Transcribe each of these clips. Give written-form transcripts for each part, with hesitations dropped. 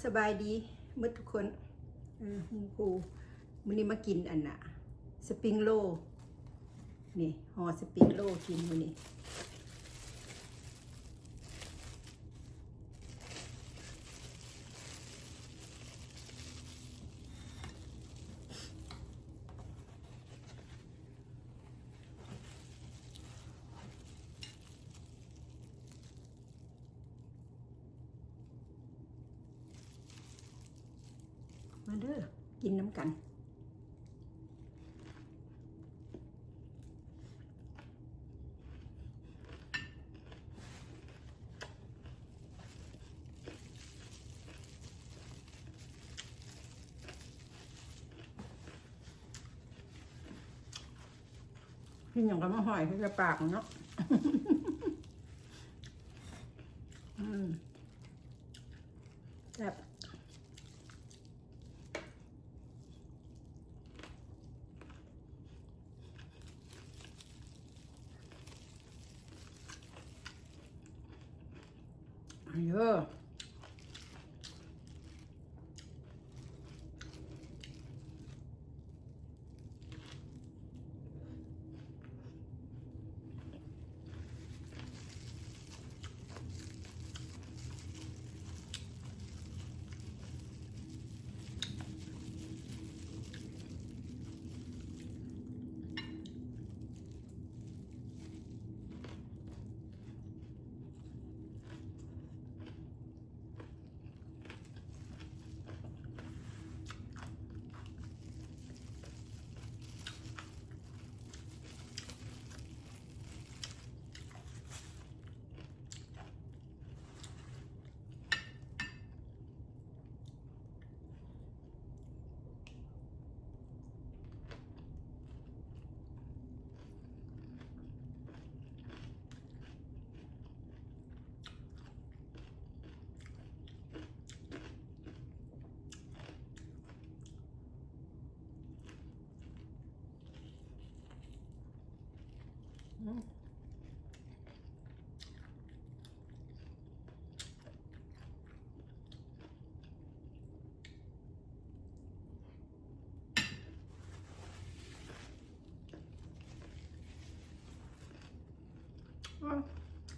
สบายดีเมื่อทุกคนคุณครูมื้อนี้มากินอันน่ะสปริงโรลนี่ห่อสปริงโรลกินมื้อนี้มาเด้อกินน้ำกันกินอย่างกับมะหอยที่จะปากเนาะแซ่บเยอะ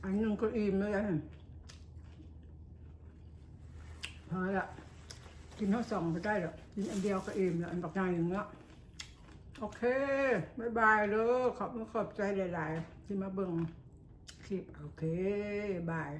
อันนึงก็อิ่มเลยพอละกินทั้งสองไม่ได้หรอกกินอันเดียวก็อิ่มแล้วอันบักใหญ่หนึ่งละโอเคบ๊ายบายเลยขอบใจหลายๆที่มาเบิ่งคลิปโอเคบาย